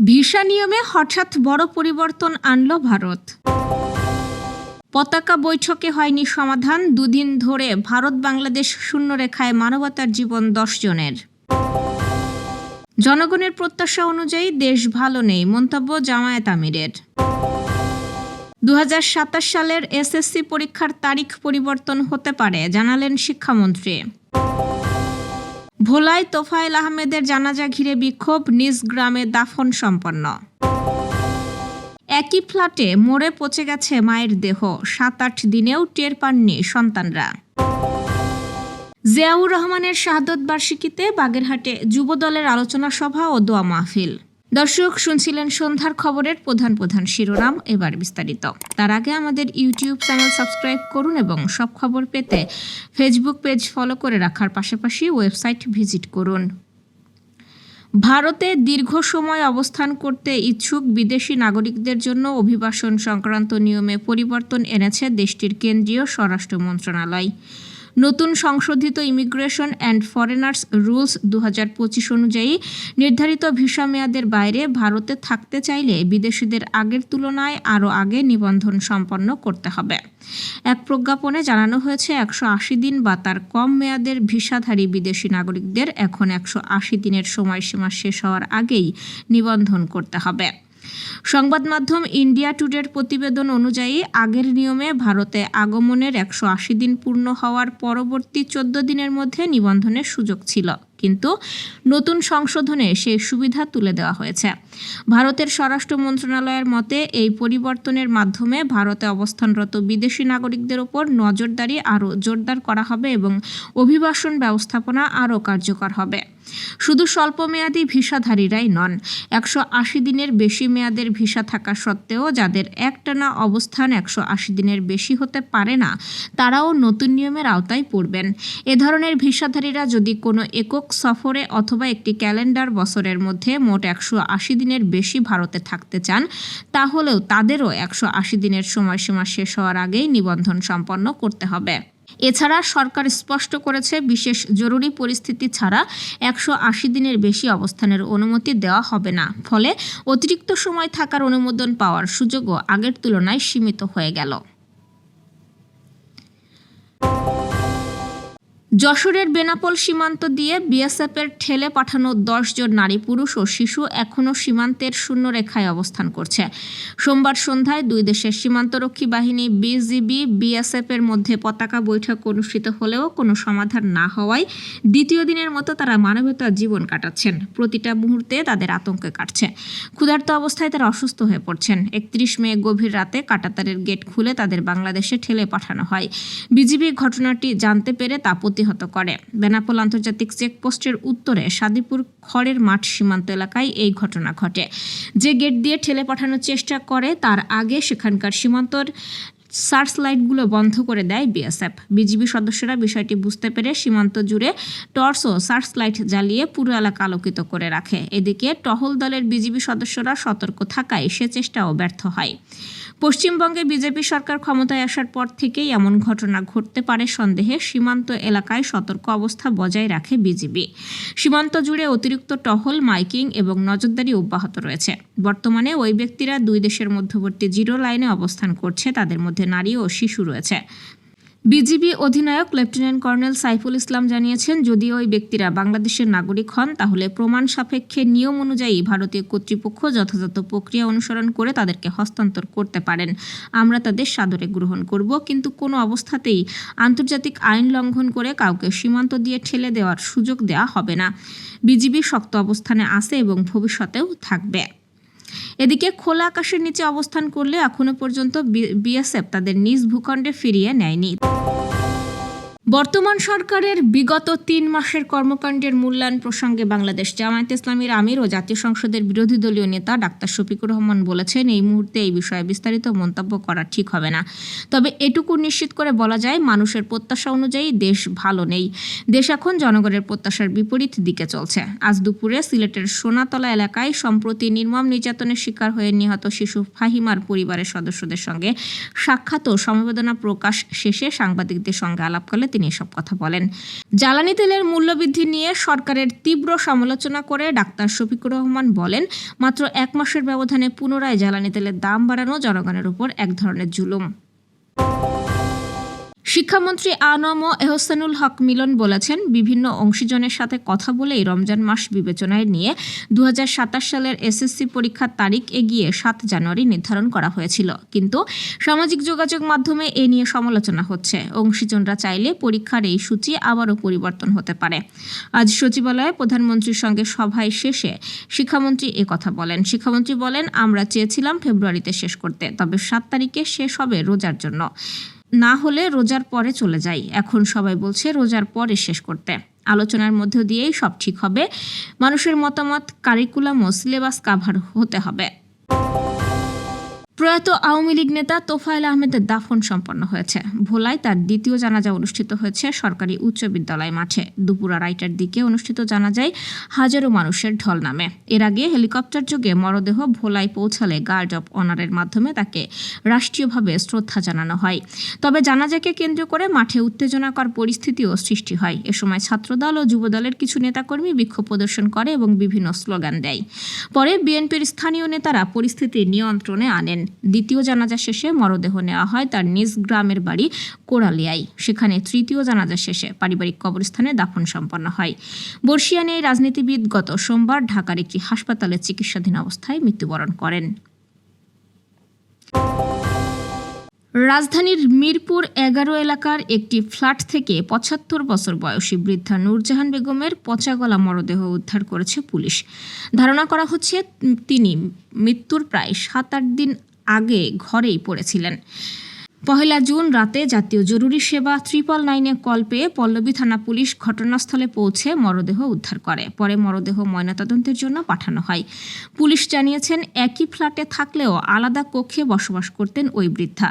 Visa নিয়মে হঠাৎ বড় পরিবর্তন আনল ভারত। পতাকা বৈঠকে হয়নি সমাধান, দুদিন ধরে ভারত বাংলাদেশ শূন্যরেখায় মানবতার জীবন 10 জনের। জনগণের প্রত্যাশা অনুযায়ী দেশ ভালো নেই, মন্তব্য জামায়াত আমিরের। 2027 সালের এসএসসি পরীক্ষার তারিখ পরিবর্তন হতে পারে, জানালেন শিক্ষামন্ত্রী। ভোলায় তোফায়েল আহমেদের জানাজা ঘিরে বিক্ষোভ, নিজ গ্রামে দাফন সম্পন্ন। একই ফ্ল্যাটে মরে পচে গেছে মায়ের দেহ, 7-8 দিনেও টের পাননি সন্তানরা। জিয়াউর রহমানের শাহাদত বার্ষিকীতে বাগেরহাটে যুবদলের আলোচনা সভা ও দোয়া মাহফিল। দর্শক, শুনছিলেন সন্ধ্যার খবরের প্রধান প্রধান শিরোনাম, এবার বিস্তারিত। তার আগে আমাদের ইউটিউব চ্যানেল সাবস্ক্রাইব করুন এবং সব খবর পেতে ফেসবুক পেজ ফলো করে রাখার পাশাপাশি ওয়েবসাইট ভিজিট করুন। ভারতে দীর্ঘ সময় অবস্থান করতে ইচ্ছুক বিদেশি নাগরিকদের জন্য অভিবাসন সংক্রান্ত নিয়মে পরিবর্তন এনেছে দেশটির কেন্দ্রীয় স্বরাষ্ট্র মন্ত্রণালয়। নতুন সংশোধিত ইমিগ্রেশন অ্যান্ড ফরেনার্স রুলস 2025 অনুযায়ী নির্ধারিত ভিসা মেয়াদের বাইরে ভারতে থাকতে চাইলে বিদেশিদের আগের তুলনায় আরও আগে নিবন্ধন সম্পন্ন করতে হবে। এক প্রজ্ঞাপনে জানানো হয়েছে 180 দিন বা তার কম মেয়াদের ভিসাধারী বিদেশি নাগরিকদের এখন 180 দিনের সময়সীমা শেষ হওয়ার আগেই নিবন্ধন করতে হবে। সংবাদ মাধ্যম ইন্ডিয়া টুডের প্রতিবেদন অনুযায়ী আগের নিয়মে ভারতে আগমনের 180 দিন পূর্ণ হওয়ার পরবর্তী 14 দিনের মধ্যে নিবন্ধনের সুযোগ ছিল, কিন্তু নতুন সংশোধনে সেই সুবিধা তুলে দেওয়া হয়েছে। ভারতের স্বরাষ্ট্র মন্ত্রণালয়ের মতে এই পরিবর্তনের মাধ্যমে ভারতে অবস্থানরত বিদেশি নাগরিকদের ওপর নজরদারি আরও জোরদার করা হবে এবং অভিবাসন ব্যবস্থাপনা আরও কার্যকর হবে। শুধু স্বল্পমেয়াদী ভিসাধারীরাই নন, 180 দিনের বেশি মেয়াদের ভিসা থাকা সত্ত্বেও যাদের একটানা অবস্থান 180 দিনের বেশি হতে পারে না, তারাও নতুন নিয়মের আওতায় পড়বেন। এ ধরনের ভিসাধারীরা যদি কোনো একক সফরে অথবা একটি ক্যালেন্ডার বছরের মধ্যে মোট 180 দিনের বেশি ভারতে থাকতে চান, তাহলেও তাদেরও 180 দিনের সময়সীমা শেষ হওয়ার আগেই নিবন্ধন সম্পন্ন করতে হবে। এছাড়া সরকার স্পষ্ট করেছে, বিশেষ জরুরি পরিস্থিতি ছাড়া 180 দিনের বেশি অবস্থানের অনুমতি দেওয়া হবে না। ফলে অতিরিক্ত সময় থাকার অনুমোদন পাওয়ার সুযোগও আগের তুলনায় সীমিত হয়ে গেল। যশোরের বেনাপোল সীমান্ত দিয়ে বিএসএফের ঠেলে পাঠানো 10 জন নারী, পুরুষ ও শিশু এখনও সীমান্তের শূন্যরেখায় অবস্থান করছে। সোমবার সন্ধ্যায় দুই দেশের সীমান্তরক্ষী বাহিনী বিজিবি বিএসএফের মধ্যে পতাকা বৈঠক অনুষ্ঠিত হলেও কোনো সমাধান না হওয়ায় দ্বিতীয় দিনের মতো তারা মানবতার জীবন কাটাচ্ছেন। প্রতিটা মুহূর্তে তাদের আতঙ্কে কাটছে। ক্ষুধার্ত অবস্থায় তারা অসুস্থ হয়ে পড়ছেন। 31 মে গভীর রাতে কাঁটাতারের গেট খুলে তাদের বাংলাদেশে ঠেলে পাঠানো হয়। বিজিবি ঘটনাটি জানতে পেরে তা প্রতিহত করে। বেনাপোল আন্তর্জাতিক চেকপোস্টের উত্তরে সাদিপুর খড়ের মাঠ সীমান্ত এলাকায় এই ঘটনা ঘটে। যে গেট দিয়ে ঠেলে পাঠানোর চেষ্টা করে তার আগে সেখানকার সীমান্তর সার্চ লাইটগুলো বন্ধ করে দেয় বিএসএফ। বিজিবি সদস্যরা বিষয়টি বুঝতে পেরে সীমান্ত জুড়ে টর্চ ও সার্চ লাইট জ্বালিয়ে পুরো এলাকা আলোকিত করে রাখে। এদিকে টহল দলের বিজিবি সদস্যরা সতর্ক থাকায় সে চেষ্টাও ব্যর্থ হয়। পশ্চিমবঙ্গে বিজেপি সরকার ক্ষমতায় আসার পর থেকেই এমন ঘটনা ঘটতে পারে সন্দেহে সীমান্ত এলাকায় সতর্ক অবস্থা বজায় রাখে বিজিবি। সীমান্ত জুড়ে অতিরিক্ত টহল, মাইকিং এবং নজরদারি অব্যাহত রয়েছে। বর্তমানে ওই ব্যক্তিরা দুই দেশের মধ্যবর্তী জিরো লাইনে অবস্থান করছে, তাদের মধ্যে নারী ও শিশু রয়েছে। বিজিবি অধিনায়ক লেফটেন্যান্ট কর্নেল সাইফুল ইসলাম জানিয়েছেন, যদি ওই ব্যক্তিরা বাংলাদেশের নাগরিক হন তাহলে প্রমাণ সাপেক্ষে নিয়ম অনুযায়ী ভারতীয় কর্তৃপক্ষ যথাযথ প্রক্রিয়া অনুসরণ করে তাদেরকে হস্তান্তর করতে পারেন। আমরা তাদের সাদরে গ্রহণ করব, কিন্তু কোনো অবস্থাতেই আন্তর্জাতিক আইন লঙ্ঘন করে কাউকে সীমান্ত দিয়ে ঠেলে দেওয়ার সুযোগ দেওয়া হবে না। বিজিবি শক্ত অবস্থানে আছে এবং ভবিষ্যতেও থাকবে। এদিকে খোলা আকাশের নিচে অবস্থান করলে এখনো পর্যন্ত বিএসএফ তাদের নিজ ভূখণ্ডে ফিরিয়ে নেয়নি। বর্তমান সরকারের বিগত 3 মাসের কর্মকাণ্ডের মূল্যায়ন প্রসঙ্গে বাংলাদেশ জামায়াত ইসলামীর আমির ও জাতীয় সংসদের বিরোধী দলীয় নেতা ডাক্তার শফিকুর রহমান বলেছেন, এই মুহূর্তে এই বিষয়ে বিস্তারিত মন্তব্য করা ঠিক হবে না। তবে এটুকু নিশ্চিত করে বলা যায়, মানুষের প্রত্যাশা অনুযায়ী দেশ ভালো নেই। দেশ এখন জনগণের প্রত্যাশার বিপরীত দিকে চলছে। আজ দুপুরে সিলেটের সোনাতলা এলাকায় সম্প্রতি নির্মম নির্যাতনের শিকার হয়ে নিহত শিশু ফাহিমার পরিবারের সদস্যদের সঙ্গে সাক্ষাৎ ও সমবেদনা প্রকাশ শেষে সাংবাদিকদের সঙ্গে আলাপকালে তিনি এসব কথা বলেন। জ্বালানি তেলের মূল্যবৃদ্ধি নিয়ে সরকারের তীব্র সমালোচনা করে ডাক্তার শফিকুর রহমান বলেন, মাত্র 1 মাসের ব্যবধানে পুনরায় জ্বালানি তেলের দাম বাড়ানো জনগণের উপর এক ধরনের জুলুম। শিক্ষামন্ত্রী আ.ন.ম এহসানুল হক মিলন বলেছেন, বিভিন্ন অংশীজনের সাথে কথা বলেই রমজান মাস বিবেচনায় নিয়ে 2027 সালের এসএসসি পরীক্ষার তারিখ এগিয়ে 7 জানুয়ারি নির্ধারণ করা হয়েছিল। কিন্তু সামাজিক যোগাযোগ মাধ্যমে এ নিয়ে সমালোচনা হচ্ছে। অংশীজনরা চাইলে পরীক্ষার এই সূচি আবারও পরিবর্তন হতে পারে। আজ সচিবালয়ে প্রধানমন্ত্রীর সঙ্গে সভায় শেষে শিক্ষামন্ত্রী কথা বলেন। শিক্ষামন্ত্রী বলেন, আমরা চেয়েছিলাম ফেব্রুয়ারিতে শেষ করতে, তবে 7 তারিখে শেষ হবে রোজার জন্য, না হলে রোজার পরে চলে যাই। এখন সবাই বলছে রোজার পরে শেষ করতে। আলোচনার মধ্য দিয়েই সব ঠিক হবে। মানুষের মতামত, কারিকুলাম ও সিলেবাস কাভার হতে হবে। প্রয়াত আওয়ামী লীগ নেতা তোফায়েল আহমেদের দাফন সম্পন্ন হয়েছে। ভোলায় তার দ্বিতীয় জানাজা অনুষ্ঠিত হয়েছে সরকারি উচ্চ বিদ্যালয় মাঠে। দুপুর 2:30টার দিকে অনুষ্ঠিত জানাজায় হাজারো মানুষের ঢল নামে। এর আগে হেলিকপ্টার যোগে মরদেহ ভোলায় পৌঁছালে গার্ড অব অনারের মাধ্যমে তাকে রাষ্ট্রীয়ভাবে শ্রদ্ধা জানানো হয়। তবে জানাজাকে কেন্দ্র করে মাঠে উত্তেজনাকর পরিস্থিতিও সৃষ্টি হয়। এ সময় ছাত্রদল ও যুবদলের কিছু নেতাকর্মী বিক্ষোভ প্রদর্শন করে এবং বিভিন্ন স্লোগান দেয়। পরে বিএনপির স্থানীয় নেতারা পরিস্থিতি নিয়ন্ত্রণে আনেন। দ্বিতীয় জানাজা শেষে মরদেহ নেওয়া হয় তার নিজ গ্রামের বাড়ি কোড়ালিয়ায়। সেখানে তৃতীয় জানাজা শেষে পারিবারিক কবরস্থানে দাফন সম্পন্ন হয়। বর্ষিয়ানে এই রাজনীতিবিদ গত সোমবার ঢাকার একটি হাসপাতালে চিকিৎসাধীন অবস্থায় মৃত্যুবরণ করেন। রাজধানীর মিরপুর 11 এলাকার একটি ফ্ল্যাট থেকে 75 বছর বয়সী বৃদ্ধা নূরজাহান বেগমের পচাগলা মরদেহ উদ্ধার করেছে পুলিশ। ধারণা করা হচ্ছে তিনি মৃত্যুর প্রায় 7-8 দিন আগে ঘরেই পড়েছিলেন। 1 জুন রাতে জাতীয় জরুরি সেবা 999-এ কল পেয়ে পল্লবী থানা পুলিশ ঘটনাস্থলে পৌঁছে মরদেহ উদ্ধার করে। পরে মরদেহ ময়নাতদন্তের জন্য পাঠানো হয়। পুলিশ জানিয়েছেন, একই ফ্ল্যাটে থাকলেও আলাদা কক্ষে বসবাস করতেন ওই বৃদ্ধা।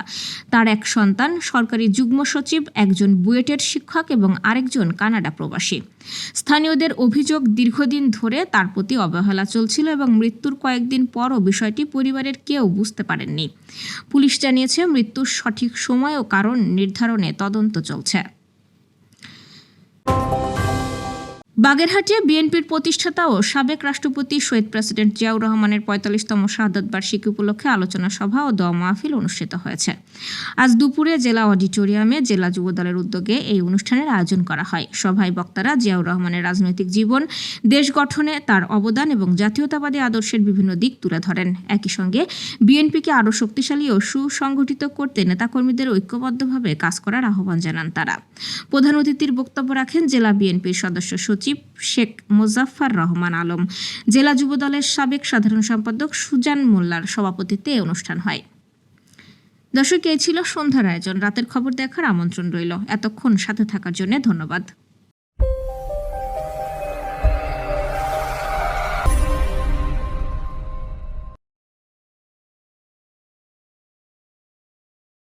তার এক সন্তান সরকারি যুগ্ম সচিব, একজন বুয়েটের শিক্ষক এবং আরেকজন কানাডা প্রবাসী। স্থানীয়দের অভিযোগ, দীর্ঘদিন ধরে তার প্রতি অবহেলা চলছিল এবং মৃত্যুর কয়েকদিন পরও বিষয়টি পরিবারের কেউ বুঝতে পারেননি। পুলিশ জানিয়েছে, মৃত্যুর সঠিক সময় ও কারণ নির্ধারণে তদন্ত চলছে। বাগেরহাটে বিএনপির প্রতিষ্ঠাতা ও সাবেক রাষ্ট্রপতি শহীদ প্রেসিডেন্ট জিয়াউর রহমানের 45তম শাহাদাত বার্ষিকী উপলক্ষে আলোচনা সভা ও দোয়া মাহফিল অনুষ্ঠিত হয়েছে। আজ দুপুরে জেলা অডিটোরিয়ামে জেলা যুবদলের উদ্যোগে এই অনুষ্ঠানের আয়োজন করা হয়। সভায় বক্তারা জিয়াউর রহমানের রাজনৈতিক জীবন, দেশ গঠনে তার অবদান এবং জাতীয়তাবাদী আদর্শের বিভিন্ন দিক তুলে ধরেন। একই সঙ্গে বিএনপিকে আরও শক্তিশালী ও সুসংগঠিত করতে নেতাকর্মীদের ঐক্যবদ্ধভাবে কাজ করার আহ্বান জানান তারা। প্রধান অতিথির বক্তব্য রাখেন জেলা বিএনপির সদস্য সচিব শেখ মোজাফফর রহমান আলম। জেলা যুবদলের সাবেক সাধারণ সম্পাদক সুজান মোল্লার সভাপতিত্বে এই অনুষ্ঠান হয়। দর্শক, এই ছিল সন্ধ্যার আয়োজন। রাতের খবর দেখার আমন্ত্রণ রইল। এতক্ষণ সাথে থাকার জন্য ধন্যবাদ।